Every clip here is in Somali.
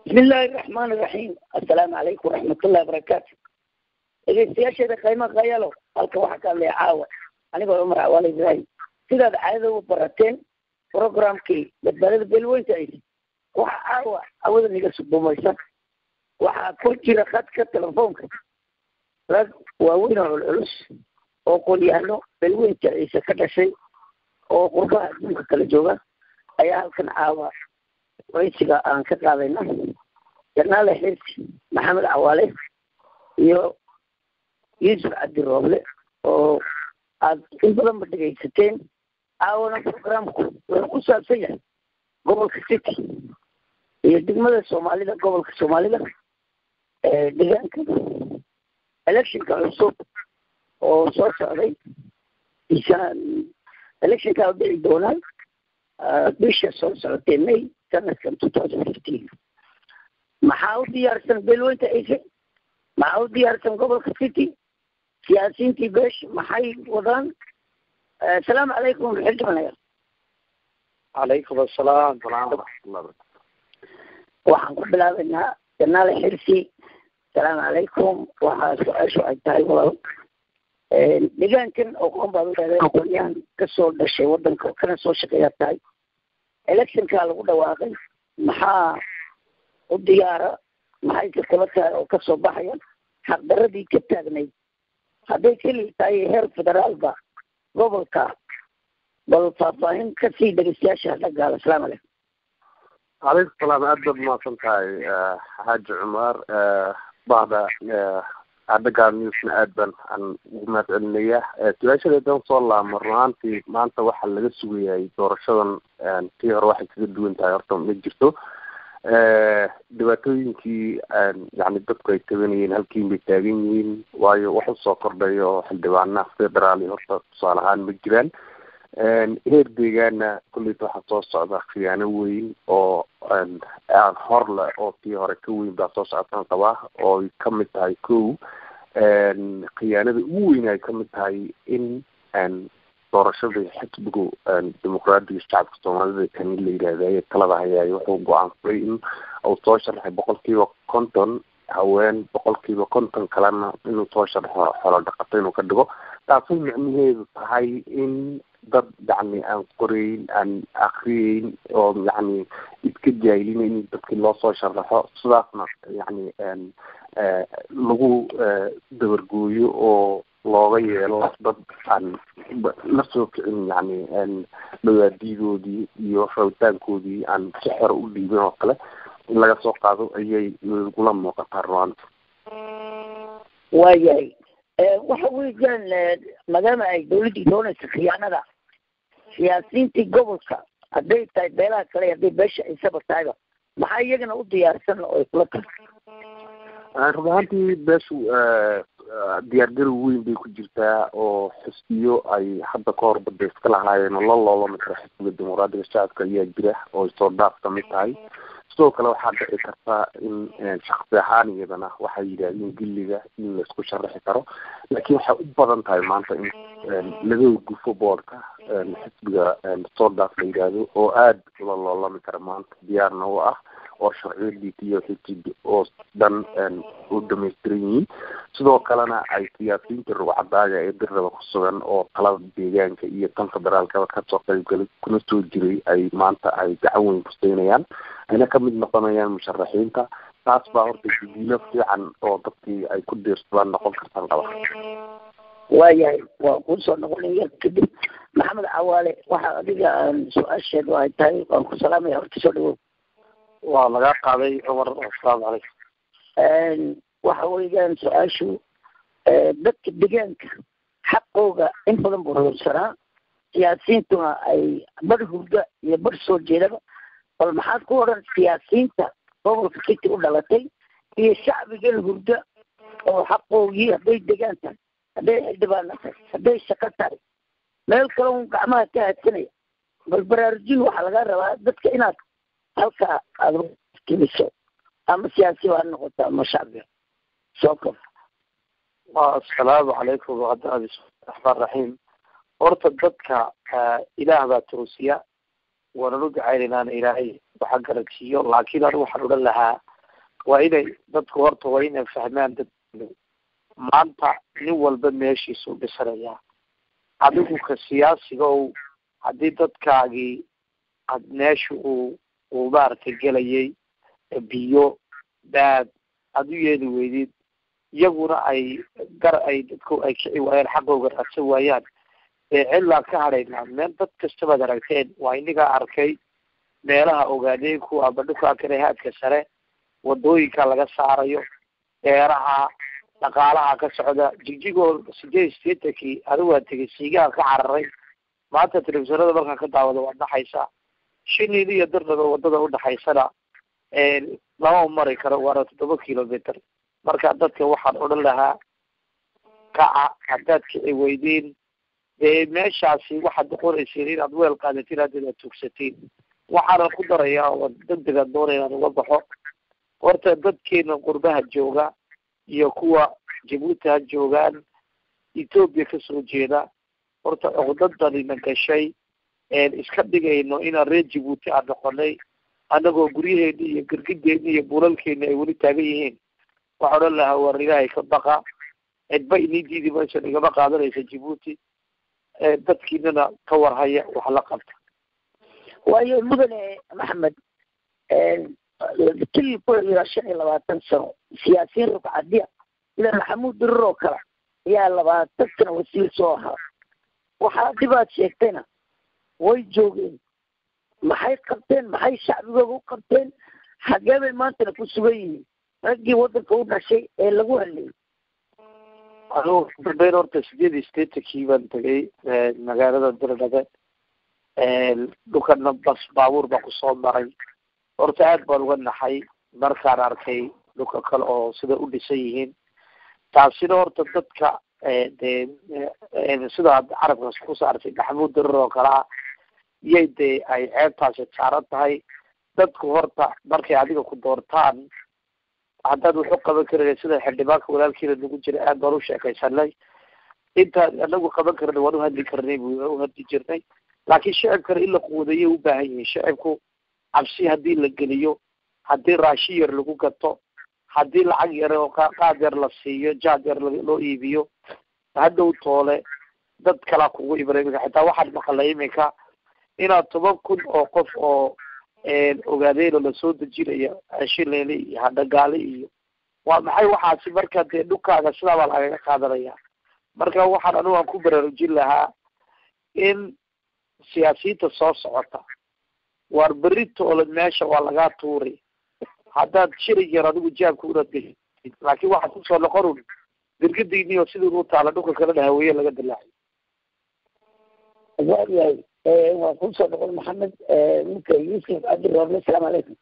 بسم الله الرحمن الرحيم. السلام عليكم ورحمة الله وبركاته. إذا سياشة قيمة غيالو halka waxa ka leeyahay caawa aniga Umar Awali Ibrahim sida caado u barateen programkii badbaadada beelweynta ay waxa caawa awada niga subumaysan waxa ku jira khadka telefoonka rag waaweyn oo culus oo qolyahano beelweynta ay ka dhashay oo qurbaha adduunka kala jooga ayaa halkan caawa waysiga aan ka qaadayna janaale xirsi maxamed Awali iyo يوسف عبد الرابع أو إن بدهم بدقيقتين عاونا برنامجكم وقصة سيئة قبل كسيتي يدق ماذا الصومالي ده قبل الصومالي ده دقان كده election كعصوب أو صار عليه إنسان election كعودي دونال بيش صار تيمي سنة 2015 محاول ديارسن بلوين تأيسي محاول ديارسن قبل كسيتي سياسيين باش محي وطن. السلام عليكم حجمنا. عليكم السلام ورحمة الله وبركاته. وحنقول بلادنا جنال حرسي السلام عليكم وحاسو عيتاي والله. لجان كن أقوم بهذا القريان كسر الشيء وطن كنا سو شقياتاي. election كالو دواقي محا الديارة محي كتبتها أو كسر بحيا حق دردي كتاغني. هذا كل تاي هير فدرالبا gobolka bal faahfaahin ka sii dhageystayaasha hadda gaala. Assalaamu calaykum. عليكم السلام. أدب ما سنتهاي حاج عمر بعد عدقا نيوسنا أدبا عن جماعة علمية تواجه لدينا صلى مران في معنى واحد اللي قسوي دورشان تيهر واحد كدو انت عيارتهم مجرتو dhibaatooyinkii yani dadku ay tabanayeen halkiin bay taagan yihiin waayo wax usoo kordhayo xildhibaanaha federaali horta tusaale ahaan ma jiraan heer deegaana kulleyta waxaa soo socda khiyaano weyn oo horle oo tii hore ka weyn baa soo socotaan qabaa oo ay ka mid tahay kow khiyaanada ugu weyn ay ka mid tahay in doorashada xisbiga dimuqraadiga shacabka Soomaalida kan la yiraahdo talada hayay wuxuu go'aansaday in uu soo sharaxay 50% haween 50% kalena inuu soo sharaxo xoolo dhaqato inuu ka dhigo taasoo macnaheedu tahay in dad yani aan qorayn aan akhriin oo yani iska jaahilin in dadkii loo soo sharaxo sidaasna yani lagu dabargooyo oo looga yeelo dad aan la soo kicin yani mabaadiidoodii iyo rabitaankoodii aan si xor u dhiibin oo kale in laga soo qaado ayay lagula muuqataa ruanta. waayahay waxa weeyaan maadaama ay dawladdii doonaysa khiyaanada siyaasiyiintii gobolka hadday tahay beelaha kale hadday beesha ay saba tahayba maxaa iyagana u diyaarsan oo ay kula tahay run ahaantii beeshu diyaargarow weyn bay ku jirtaa oo xisbiyo ay hadda ka hor badda iska lahaayeen oo la loolami kara xisbiga dimuqraadiga shacabka ayaa jira oo ay soo dhaaf ka mid tahay sidoo kale waxaa dhici karta in shaksi ahaan iyadana waxay yidhaahdeen gilliga in laisku sharaxi karo laakiin waxay u badan tahay maanta in laga gufo boodhka xisbiga soo dhaaf la yidhaahdo oo aada la loolami kara maanta diyaarna u ah oo sharciyadiisa iyo xisbi oo dhan u dhamaystiran yihiin sidoo kalena ay siyaasiyiinta rugcadaaga ee dirraba ku sugan oo talada deegaanka iyo tan federaalkaba kasoo qaybgalay kuna soo jiray ay maanta ay gacan weyn ku siinayaan ayna ka mid noqonayaan musharaxiinta taas baa horta jidiilo fiican oo dadkii ay ku diirsadaan noqon kartaan qaba. waayahay waa ku soo noqonaya kadib maxamed Cawaale waxa adiga su-aasheedu ay tahay waan ku salaamaya horta soo dhawow. waa laga qaaday Umar. Assalaamu calaykum. waxa weeyaan su-aashu dadka deegaanka xaqooga in badan buu ruursanaa siyaasiyiintuna ay bar hurda iyo bar soo jeedaba bal maxaad ku odhan siyaasiyiinta gobolka City u dhalatay iyo shacbigan hurda oo xaqoogii hadday deegaan tahay hadday xildhibaan tahay hadday shaqo tahay meel kale un gacmaha ka hadsanaya bal baraarujin waxaa laga rabaa dadka inaad halka aada kimiso ama siyaasi ha noqoto ama shacbiga soo kof. assalaamu calaykum waraxmatullaahi raxiim. horta dadka ilaah baa toosiya waana u ducaynaynaa ilaahay waxa garansiiyo laakiin anigu waxaan odhan lahaa waa inay dadku horta waa inay fahmaan dad maanta nin walba meeshiisu dhisanayaa adigu ka siyaasiga o haddii dadkaagii meesha uu maaragtay gelayay biyo daad aad u yeeli weydid iyaguna ay dadku ay kici waayaan xaqooga raadsan waayaan cillaan ka hadhaynaa meel dad kastabaad aragteen waa inagaa arkay meelaha ogaadeenku ama dhulkaa kale haadka sare wadooyinka laga saarayo beeraha dhaqaalaha ka socda jigjigoo 8 adigu waa tegay siigaha ka cararay maanta telefishinada markaa ka daawada waa dhaxaysa shiniin iyo darnaba wadada udhaxaysana lama mari karo waana 7 kilometer marka dadka waxaan odhan lahaa kaca haddaad kici weydiin dee meeshaasi waxaad noqonayseen inaad weel qaadatiin hadda inaad tugsatiin waxaana ku darayaa oo degdegaad doona inaan uga baxo horta dadkeena qurbaha jooga iyo kuwa jabuuti ha joogaan ethoopia kasoo jeeda horta cuqdadani na gashay iska dhigayno inaan reer jabuuti aan noqonay anagoo guryaheena iyo gargideena iyo bulalkeena ay weli taagan yihiin waxaa odhan lahaa war ilaahay ka baqa cidba inii diidi mayso igama qaadanaysa jabuuti dadkiinana ka warhaya wax la qabta waayo mudane maxamed kil ku ilaa 25 sano siyaasiyiin rugcadiya ila maxamuud dirir oo kale ayaa 20 sano wasiir soo ahaa waxaa dhibaat sheegtayna way joogeen maxay qabteen maxay shacbigooda u qabteen xagee bay maantana ku sugan yihiin raggii waddanka u dhashay ee lagu hadlayay anugu dambeyn horta 8 baan tegay magaalada dirdhabe dhulkana bas baabuur baan kusoo maray horta aad baan uga naxay markaan arkay dhulka kale oo sida u dhisan yihiin taasina horta dadka dee sida carabkaas ku saartay maxamuud dirir oo kale ah iyay dee ay ceebtaasi saaran tahay dadku horta markay adiga ku doortaan haddaad wuxu qaban karina sida xildhibaanka walaalkiina nagu jira aad baan u sheekaysanay intaan anagu qaban karna waan uhadli karnay uhadli jirnay laakiin shicibkana in la quudayay u baahan yihiin shicibku cabsi haddii la geliyo haddii raashi yar lagu gato haddii lacag yar oo qaad yar la siiyo jaad yar loo iibiyo hadhow toole dad kalaa kugu imanay iminka xitaa waxaad maqalay iminka inaad 10 kun oo qof oo ogaadeenoo lasoo dejinayo shilele iyo hadhagaale iyo waa maxay waxaasi marka dee dhulkaaga sidaa baa lagaga qaadanaya marka waxaan anigu aan ku baraarujin lahaa in siyaasiyiinta soo socota waar beritoole meesha waa lagaa tuuri haddaad shirig yar adigu jaabka unaad geshid laakiin waxaad kusoo noqonun dirgadiiniyo sidii u taala dhulka kalena haweeye laga dilaacay waayahay waa kusoo noqon maxamed ninka yuusuf cabdirable asalaamu calaykum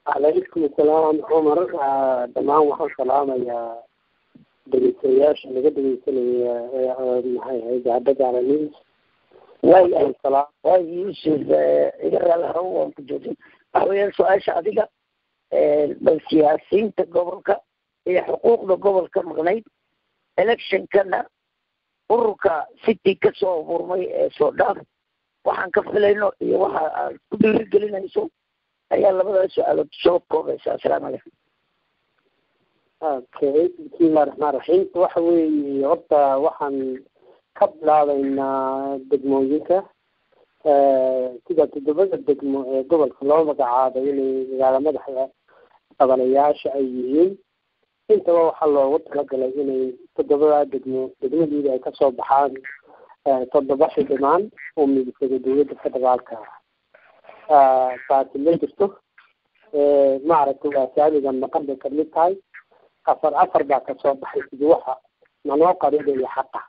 calaykum asalaam cumar dhamaan waxaan salaamayaa dhegeystayaasha laga dhegeysanaya maxay ahayd hadda news waayahay waa yuusuf iga raalahaw waan ku joojin waxa weeyaan su-aasha adiga bal siyaasiyiinta gobolka iyo xuquuqda gobolka maqnayd electionkana ururka city kasoo abuurmay ee soo dhaaf waxaan ka filayno iyo waxa aad ku dhiirigelinayso ayaa labada su-aalood soo koobaysa assalaamu calaykum okay bismillahi raxmaan raxiim waxa weeye horta waxaan ka bilaabaynaa degmooyinka sida 7 degmo ee gobolka loo magacaabay inay magaala madaxda qabanayaasha ay yihiin intaba waxaa loogu talagalay inay 7 degmadiida ay kasoo baxaan 7 xildhibaan oo midagsada dowladda federaalka taasi ma jirto maaragtay waa saamigan maqan bay kamid tahay 4 baa kasoo baxay sidii waxa nanoo qarinaya xaqa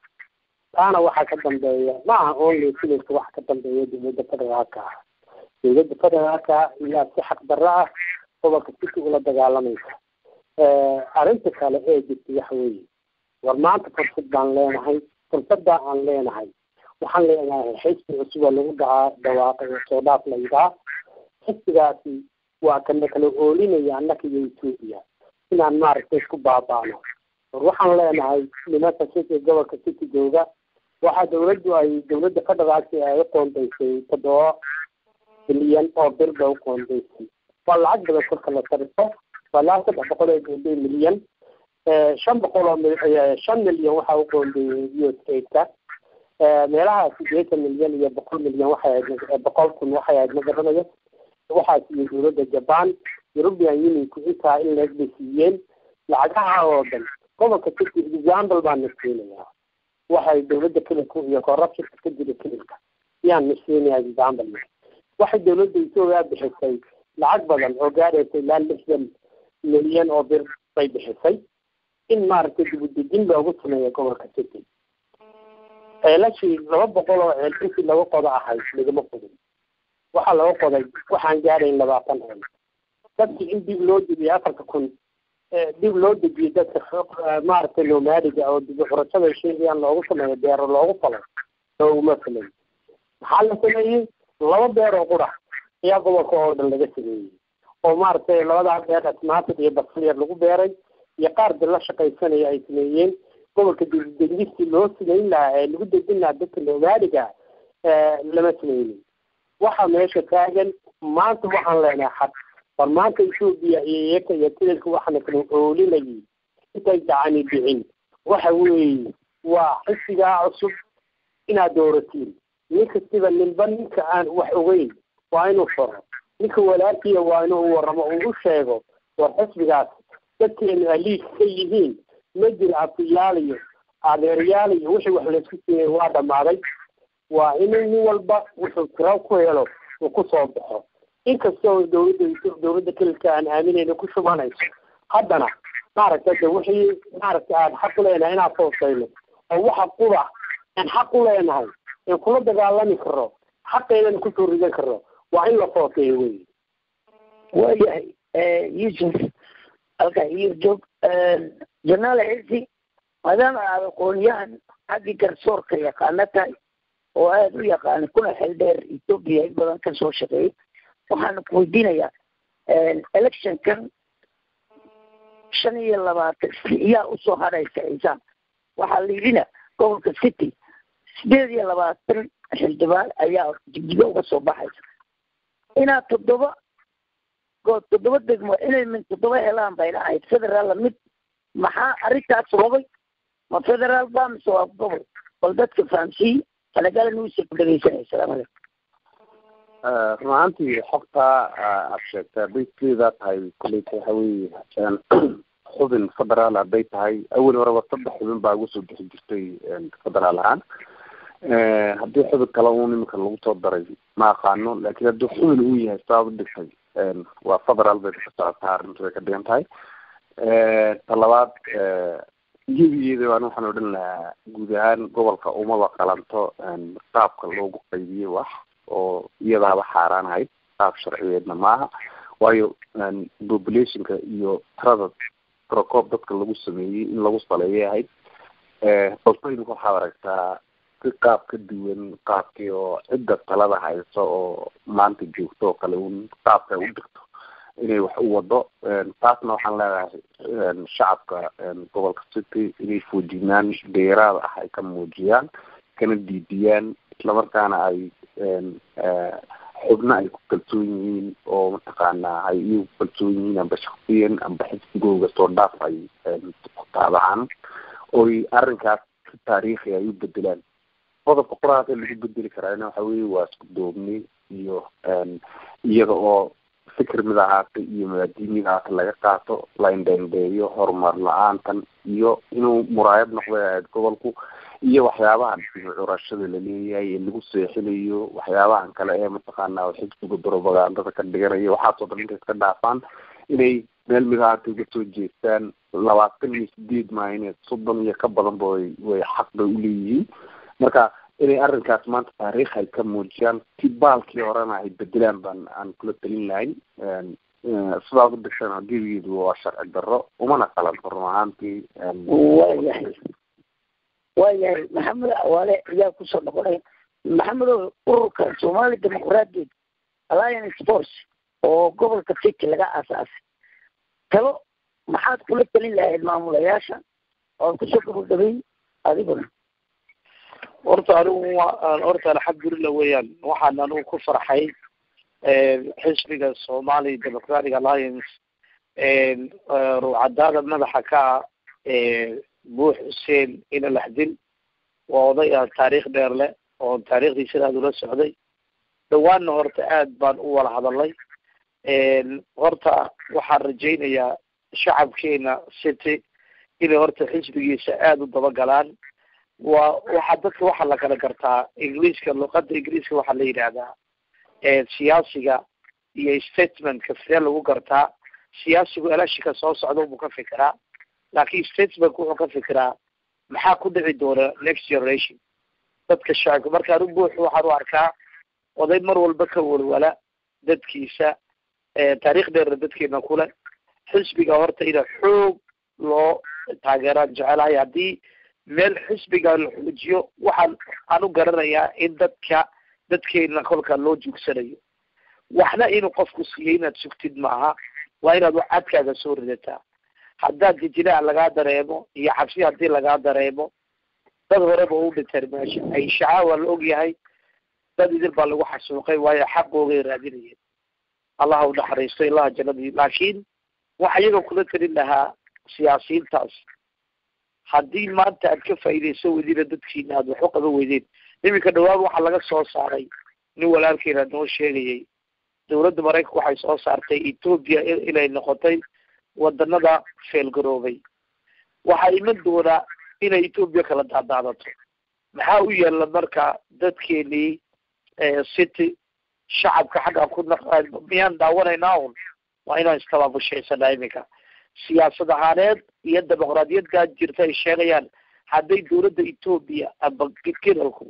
taana waxaa ka dambeeya ma aha only filimka waxa ka dambeeya dowladda federaalka dowladda federaalka iyaa si xaq darro ah gobolka city ula dagaalamaysa arrinta kale ee jirta waxa weeye war maanta fursad baan leenahay fursadda aan leenahay waxaan leenahay xisbi cusub oo lagu dhawaaqay oo soo dhaaf la yidhaah xisbigaasi waa kana kala oolinaya annaka iyo etoobiya inaan maaragtay isku baabaano war waxaan leenahay nimanka city gobolka city jooga waxaa dowladda federaalka ay u qoondaysay 7 bilyan oo bir bay u qoondaysay waa lacag badan kolka la sarifo walaa 300 milyan 500 milyan waxa uu qoondeeyay USAID-ka meelaha 80 milyan iyo 100 milyan waxay 100,000 waxay aad magaranaya waxaa siiyay dowladda Japan European Union ku xitaa in la bixiyeen lacagaha oo dhan gobolka City example baan nasiinaya waxay dowladda kale ku iyo corruption ka jira kilka yaan nasiinaya example waxay dowladda Itoobiya bixisay lacag badan oo gaaraysa ilaa 60 milyan oo bir bay bixisay in maaragtay dib loogu sameeyo gobolka City eelashii 200 oo eelkii lagu qodo ahay lagama qodin waxa lagu qoday waxaan gaarayn 20 dadkii in dib loo dibiyo 4,000 dib loo dibiyo dadka maaragtay nomaadiga oo dib xurashada sheegayaan loogu sameeyo beero loogu falo looguma sameeyo maxaa la sameeyey 2 beer oo qura ayaa gobolka oo dhan laga sameeyey oo maaragtay labada beer asmaatid iyo basliir lagu beeray iyo qaar dal la shaqaysanaya ay sameeyeen gobolka degdegisi loo sameyn lahaa ee lagu dejin lahaa dadka nomaadiga lama sameeynin waxa meesha taagan maanta waxaan leenahay xaq farmaanka Itoobiya iyo tilka waxaan kala oolinayay intay gacani bixin waxa weeye waa xisiga cusub inaad dooratiin ninka sida ninka aan wax ogeyn waa inuu furo ninka walaalkiisa waa inuu waramo uu sheego war xisbigaas dadkeen aliis ka yihiin ma jiro afyaaliyo adeeryaaliyo wixii wax la isku siiyay waa dhamaaday waa inuu walba wuxuu tiro ku helo oo ku soo baxo inkastoo dowladda kilka aan aaminayno ku shubanayso haddana maaragtay wixii maaragtay aan xaq leenahay inaan foosayno oo waxa quba aan xaq u leenahay in kula dagaalami karo xaqeedana ku soo ridan karo waa in la fooseeyo wey waayahay Yusuf halka joog janaal ciisi maadaama aad aqoonyahan xagga garsoorka yaqaana tahay oo aad u yaqaan kuna xil dheer Itoobiya in badan ka soo shaqeeyay waxaan ku weydiinayaa electionkan 25 yaa u soo haraysa ciisan waxaa la yidhina gobolka City 28 xildhibaan ayaa jigjiga uga soo baxaysa inaad 7 degmo inay min 7 helaan bay ahayd federaal mid maxaa arrintaas sababay ma federaal baa mise waa gobol bal dadka fahamsiin talagal nuusi ku dhageysanay salaam runtii xogta absheegta bayteeda tahay kulay waxa weeye xubin federaal ay tahay awal hore 3 xubin baa ugu soo bixi jirtay federaal ahaan haddii xubin kale uu nimanka lagu soo daray ma aqaano laakiin haddii xubin uu yahay sabab dhigtay waa federaal bay ka socotaa arrintu ka dhigan tahay talabaad gebigeeda waan waxaan odhan lahaa guud ahaan gobolka umaba qalanto qaabka loogu qaybiyey wax oo iyadaaba xaaraan ahayd qaab sharciyeedna maaha waayo populationka iyo tirada prokop dadka lagu sameeyey in lagu saleeyay ahayd balse waxaad aragtaa si qaab ka duwan qaabkii oo cidda talada hayso oo maanta joogto oo kale un qaabka u dhigto inay wax u wado taasna waxaan leedahay shacabka gobolka City inay foojinaan dheeraad ah ay ka muujiyaan kana diidiyaan islamarkaana ay xubna ay ku kalsoon yihiin oo mataqaanaa ay iyagu kalsoon yihiin amba shaksiyan amba xisbigooga soo dhaaf ay ku taabacaan oy arrinkaas si taariikhi ay u bedelaan qodobka quraanka lagu bedeli karaana waxa weeye waa isku duubni iyo iyaga oo fikir mid ahaata iyo mabaadiin ahaata laga qaato la indhaindheeyo horumar la-aantan iyo inuu muraayad noqdo gobolku iyo waxyaabahan curashada la leeyahay ee lagu seexinayo waxyaabahan kale ee mataqaanaa xisbiga propagandada ka dhiganayo waxaasoo dhan intay iska dhaafaan inay meel mid ahaata uga soo jeestaan 28 maaline 30 iyo ka badanba way xaq bay u leeyihiin marka inay arrinkaas maanta taariikh ay ka muujiyaan tibaalkii horena ay bedelaan baan aan kula talin lahayn sidaa u dhigtana gebigeedu waa sharci darro umana qalanto run ahaantii waayahay maxamed awaale ayaa kusoo noqonaya maxamedow ururka Somali Democratic Alliance Force oo gobolka City laga aasaasay talo maxaad kula talin lahayd maamulayaasha oo kusoo gabagabay adiguna horta alxamdulillah weeyaan waxaan anigu ku farxay xisbiga Somali Democratic Alliance ruucadaada madaxa ka buux xuseen ina laxdin waa oday taariikh dheer leh oo taariikhdii sidaad ula socday dhawaanna horta aad baan u wada hadalay horta waxaan rajaynayaa shacabkeena city inay horta xisbigiisa aada u dabagalaan waxaa dadka waxaa la kala gartaa ingiliiska luqada ingiliiska waxaa la yidhaahdaa siyaasiga iyo statementka sidee lagu gartaa siyaasigu elashika soo socda buu ka fikiraa laakin statementk wuxuu ka fikiraa maxaa ku dhici doona next generation dadka shacabka markaan u buux waxaan u arkaa oday mar walba ka walwala dadkiisa taariikh dheerna dadkeena kule xisbiga horta ina xoog loo taageeraan jecelahay haddii meel xisbiga la xoojiyo waxaan u garanayaa in dadkeena kolka loo juugsanayo waxna inuu qofku siiyey inaad sugtid maaha waa inaad cadkaaga soo ridataa haddaad jijilaac lagaa dareemo iyo cabsi haddii lagaa dareemo dad horeba u dhinteen meesha ay shacaa waa la ogyahay dad idil baa lagu xasuuqay waayo xaqoogay raadinayeen allah u naxariisto ilaha jannadii laakiin waxa iyaga kula talin lahaa siyaasiyiintaas haddii maanta aad ka faa'iidayso weydina dadkiina aad waxu qaban weydeen iminka dhawaad waxaa laga soo saaray nin walaalkeena noo sheegayay dawladda maraykanka waxay soo saartay ethoopia inay noqotay wadanada feelgaroobay waxaa iman doonaa inay ethoopia kala daadaadato maxaa u yeela marka dadkeenii city shacabka xagga ku miyaan daawanaynaa un waa inaan istabaabushaysana iminka siyaasad ahaaneed iyo dimuqraadiyadkaa jirta ay sheegayaan hadday dawladda ethoopia aba kiralku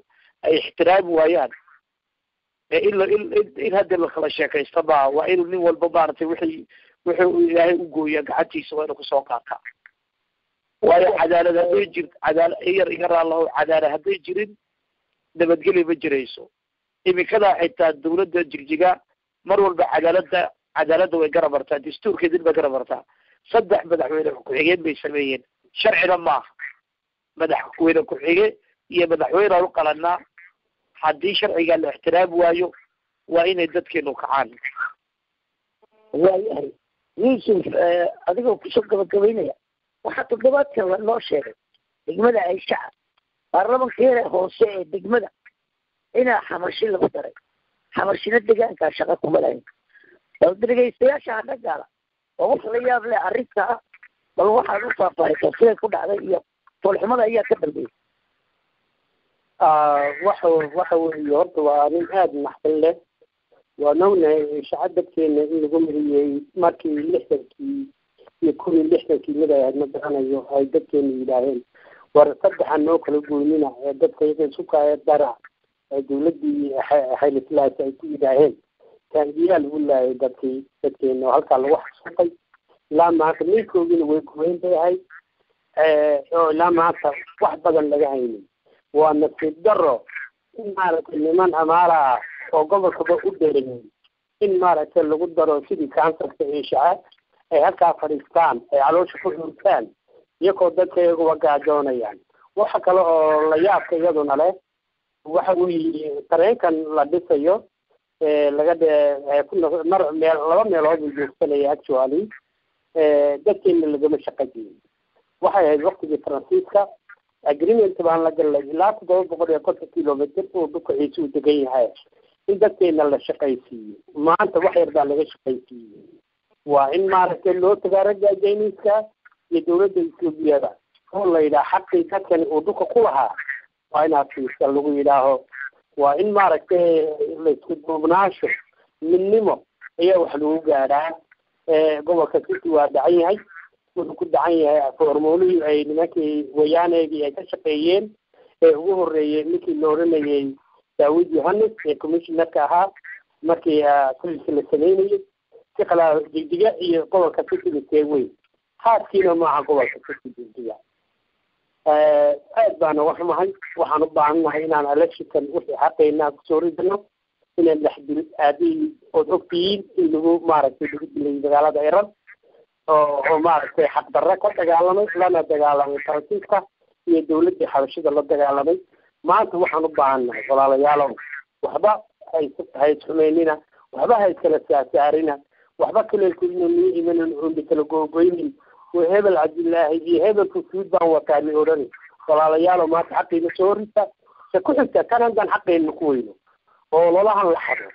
ay ixtiraami waayaan in haddii lakala sheekaysta maa waa inuu nin walba maaragtay wuxuu ilaahay u gooya gacantiisa waa inuu kusoo qaataa waayo cadaalad hadday jirto yar iga raalaho cadaalad hadday jirin nabadgeli ma jirayso imikadaa xitaa dawladda jigjiga mar walba cadaaladda way garab martaa dastuurkeedin bay garab martaa 3 madaxweyne ku-xigeen bay sameeyeen sharcina maaha madaxweyne ku-xige iyo madaxweyne aan u qalanaa haddii sharciga la ixtiraami waayo waa inay dadkeenu kacaan waayahay yuusuf adigoo kusoo gabagabaynaya waxaa toddobaadkan lanoo sheegay degmada ayshaca baarlamankeeda hoose ee degmada inaa xamarshi lagu daray xamarshina deegaankaa shaqa kuma lahayn bal dhegaystayaasha hadha gaala oo wax la yaab leh arrintaa bal waxaad u faahfaahaysaa siday ku dhacday iyo foolxumada ayaa ka dambeeyay waxa weeye horta waa arrin aada naxdin leh waa ognahay shaca dadkeena in lagu mariyey markii 60kii iyo 60kii mid ay ahayd ma garanayo ay dadkeena yidhaaheen war saddexan noo kala goynina ee dadka iyaga isu kaaya dara ee dawladdii Haile Selassie ay ku yidhaaheen taangiyaa lagu laayay dadkeena oo halkaa lagu xasuuqay ilaa maanta ninkoogina way kuweyn bay ahayd oo ilaa maanta wax badan laga haynin waa nasiib daro in maaragtay niman amaara ah oo gobolkaba u dheereeyay in maaragtay lagu daro sidii kansarka ee shaca ay halkaa fadhiistaan ay caloosha ku xurtaan iyagoo dadka iyaguba gaajoonayaan waxa kale oo la yaabka iyaduna leh waxa weeye tareenkan la dhisayo laga laba meelood uu joogsanaya actually dadkeena lagama shaqajiyin waxay ahayd waqtigii faransiiska agreement baan la galay ilaa 750 kilometer oo dhulkaciisa u degan yahay in dadkeena la shaqaysiiyo maanta wax yar baa laga shaqaysiiyey waa in maaragtay loo tagaa ragga jayniiska iyo dawladda Ethiopia oo la yidhaah xaqii dadkani uu dhulka ku lahaa waa inaad fiirsa lagu yidhaaho waa in maaragtay laisku duubnaasho midnimo ayaa wax lagu gaadhaa gobolka city waa dhacan yahay wuxuu ku dhacan yahay hormoonihii ay nimankii wayaaneegii ay ka shaqeeyeen ee ugu horreeyey ninkii la oranayay Daawud Yohanes ee commissionerka ahaa markii kulisi la sameynayay si kala jigjiga iyo gobolka city weyn haadkiina maaha gobolka city jigjiga aad baan wax mahay waxaan u baahannahay inaan electionkan wixii xaqeynaa kusoo ridno inaan dhaxdil aadii ood ogtihiin in lagu maaragtay lagu dilay dagaalada Iran oo maaragtay xaq darro ka dagaalamay lana dagaalamay Faransiiska iyo dawladda xabashida la dagaalamay maanta waxaan u baahannahay walaalayaal waxba hay sameynina waxba hay kala saarina waxba kale kulina ni imanan oo kala googoynin وهبل عبد الله هبل كفيد وكان أوراني walaalayaal maanta xaqiina soo rita ku xigta kan aan xaqeena ku weyno oo lolahan la xado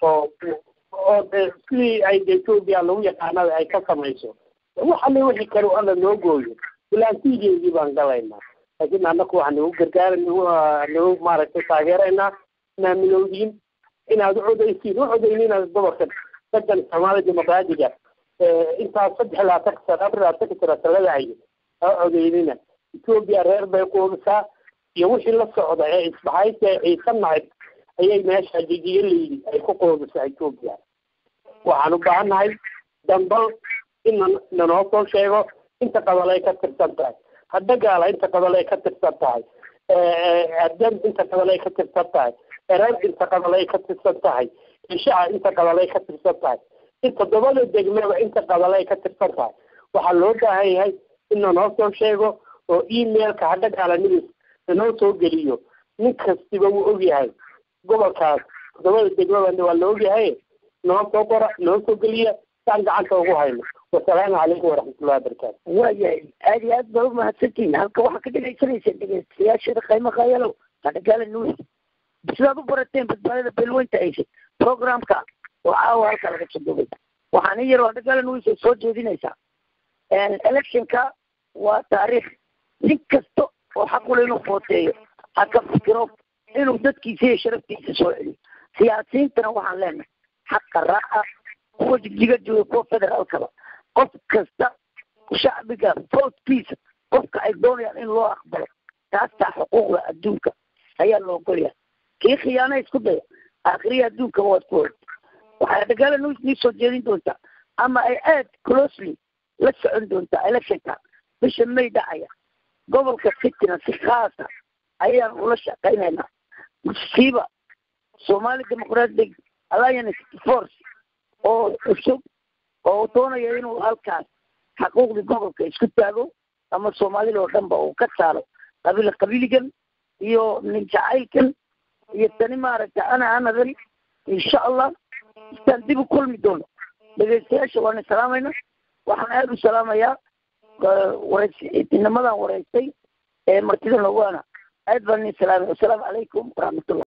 oo si ay Ethiopia lagu yaqaanay ay ka samayso waxa la wixii kale oo alla noo gooyo ilaantigeedii baan galaynaa laakiin anaku waxaan ugu gargaaranaa maaragtay taageeraynaa naamilowdiin inaad codaysiin gobolka dadkan Soomaaliya dimuqraadiga inta 3 sano taladahay codeynina Ethiopia reer bay qoomsa iyo wixii la socda ee isbaxaysa ay samayd ayay meesha jijiyay ay ku qoomsa Ethiopia waxaan u baahanahay dambal in noo soo sheego inta qabalay ka tirsan tahay hadda gaala inta qabalay ka tirsan tahay adan inta qabalay ka tirsan tahay reer inta qabalay ka tirsan tahay isha inta qabalay ka tirsan tahay inta dabada degmada inta qabalay ka tirsan tahay waxa loo baahan yahay in noo soo sheego oo emailka hadda gaalanimada inoo soo geliyo nin kastiba uu og yahay gobolkaas dabada degmada waa loo og yahay noo soo qora noo soo geliya tan gacanta ugu hayno wassalaamu calaykum waraxmatullahi wabarakaatu waayahay aad iyo aad baa u mahadsantihiin halka waxaa ka dhegaysanaysa dhegeystayaashada qiimaha yalow hadda gaalan sidaad u barateen badbaadada beelweynta aysa programka oo caawa halka laga sodobay waxaan in yaroo hadda gaalan soo jeedinaysaa electionka waa taariikh nin kasta oo xaq u leh inuu footeeyo ha ka fikiro inuu dadkiisa iyo sharaftiisa soo celiyo siyaasiyiintana waxaan leenahay xaqa raaca kuwa jigjiga jooga kuwa federaalkaba qof kasta shacbiga votekiisa qofka ay doonayaan in loo aqbalo taastaa xuquuqda adduunka ayaa loo ogolyahay kii khiyaana isku daya aakhiriya adduunkaba waad ku horta waxay dagaala nii soo jeedin doontaa ama ay aad closely la socon doontaa electionka bisha May dhacaya gobolka Kitina si khaasa ayaan ula shaqaynaynaa musiiba Somali Democratic Alliance Force oo cusub oo doonaya inuu halkaas xuquuqda gobolka isku taago ama Soomaalida oo dhanba uu ka saaro qabiiligan iyo nin jacaylkan iyo tani maaragta anadan insha Allah istaan dib u kulmi doono dhegeystayaasha waan salaamayna waxaan aad u salaamayaa waraysiinamadan waraystay ee martida lawaana aad baan salaamay assalaamu calaykum waraxmatullahi